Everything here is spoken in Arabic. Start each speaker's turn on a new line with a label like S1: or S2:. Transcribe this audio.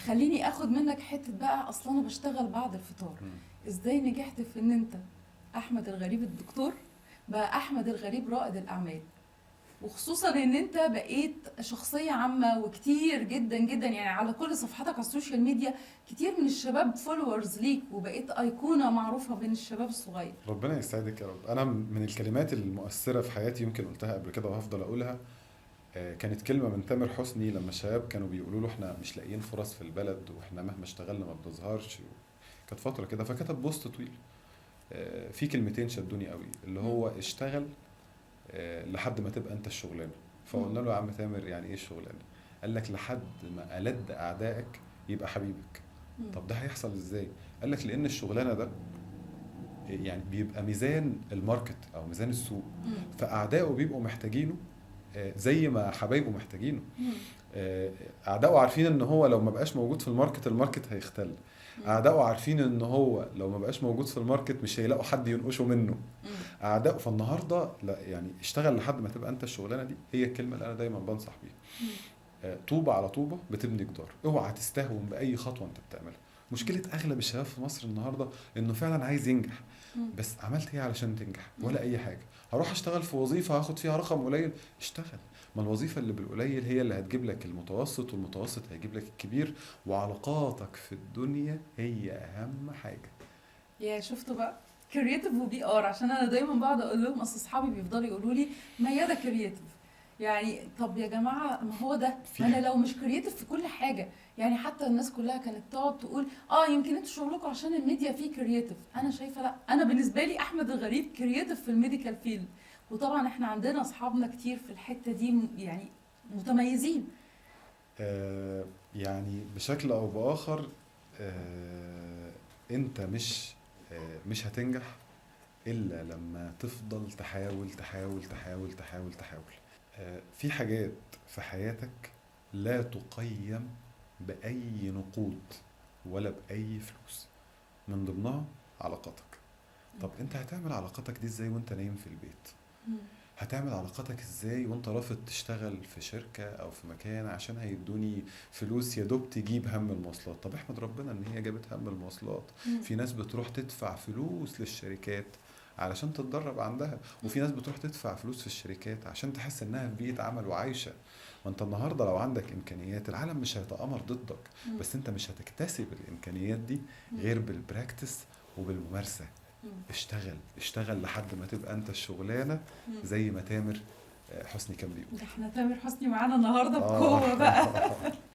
S1: خليني اخد منك حته بقى، اصلا انا بشتغل بعد الفطار.
S2: مم.
S1: ازاي نجحت في ان انت احمد الغريب الدكتور بقى احمد الغريب رائد الاعمال، وخصوصا ان انت بقيت شخصيه عامه وكتير جدا جدا، يعني على كل صفحاتك على السوشيال ميديا كتير من الشباب فولورز ليك، وبقيت ايقونه معروفه بين الشباب الصغير.
S2: ربنا يسعدك يا رب. انا من الكلمات المؤثره في حياتي يمكن قلتها قبل كده وهفضل اقولها، كانت كلمه من تامر حسني لما الشباب كانوا بيقولوا له احنا مش لاقيين فرص في البلد واحنا مهما اشتغلنا ما بنظهرش. كانت فتره كده فكتب بوست طويل في كلمتين شدوني قوي، اللي هو اشتغل لحد ما تبقى انت الشغلانه. فقلنا له يا عم تامر يعني ايه الشغلانه؟ قال لك لحد ما ألد اعدائك يبقى حبيبك.
S1: مم.
S2: طب ده هيحصل ازاي؟ قال لك لان الشغلانه ده يعني بيبقى ميزان الماركت او ميزان السوق،
S1: مم.
S2: فاعدائه بيبقوا محتاجينه زي ما حبايبه محتاجينه.
S1: مم.
S2: اعدائه عارفين ان هو لو ما بقاش موجود في الماركت الماركت هيختل.
S1: مم.
S2: اعدائه عارفين ان هو لو ما بقاش موجود في الماركت مش هيلاقوا حد ينقشوا منه.
S1: مم.
S2: اعدائه. فالنهارده لا يعني اشتغل لحد ما تبقى انت الشغلانه دي، هي الكلمه اللي انا دايما بنصح بيها.
S1: مم.
S2: طوبه على طوبه بتبني جدار. اوعى تستهون باي خطوه انت بتعملها. مشكله اغلب الشباب في مصر النهارده انه فعلا عايز ينجح،
S1: مم.
S2: بس عملت ايه علشان تنجح؟
S1: مم.
S2: ولا اي حاجه. هروح اشتغل في وظيفه هاخد فيها رقم قليل. اشتغل. ما الوظيفه اللي بالقليل هي اللي هتجيب لك المتوسط، والمتوسط هيجيب لك الكبير. وعلاقاتك في الدنيا هي اهم حاجه.
S1: يا شفتوا بقى، كرييتيف وبي ار، عشان انا دايما بقعد اقول لهم، اصل اصحابي بيفضلوا يقولوا لي ميادة كرييتيف. يعني طب يا جماعه، ما هو ده، ما انا لو مش كرييتيف في كل حاجه، يعني حتى الناس كلها كانت تقعد تقول يمكن انتوا شغلكم عشان الميديا فيه كرييتيف. انا شايفه لا، انا بالنسبه لي احمد الغريب كرييتيف في الميديكال فيلد، وطبعا احنا عندنا اصحابنا كتير في الحته دي يعني متميزين.
S2: يعني بشكل او باخر آه انت مش هتنجح الا لما تفضل تحاول تحاول تحاول تحاول تحاول. في حاجات في حياتك لا تقيم بأي نقود ولا بأي فلوس، من ضمنها علاقاتك. طب انت هتعمل علاقاتك دي ازاي وانت نايم في البيت؟
S1: مم.
S2: هتعمل علاقاتك ازاي وانت رافض تشتغل في شركة او في مكان عشان هيدوني فلوس يا دوب تجيب هم المواصلات؟ طب احمد ربنا ان هي جابت هم المواصلات.
S1: مم.
S2: في ناس بتروح تدفع فلوس للشركات علشان تتدرب عندها، وفي ناس بتروح تدفع فلوس في الشركات عشان تحس انها في بيئة عمل وعايشة. ما انت النهاردة لو عندك امكانيات العالم مش هيتآمر ضدك،
S1: مم.
S2: بس انت مش هتكتسب الامكانيات دي غير بالبراكتس وبالممارسة.
S1: مم.
S2: اشتغل اشتغل لحد ما تبقى انت الشغلانة
S1: مم.
S2: زي ما تامر حسني كان بيقول.
S1: ده احنا تامر حسني معانا النهارده بقوه بقى.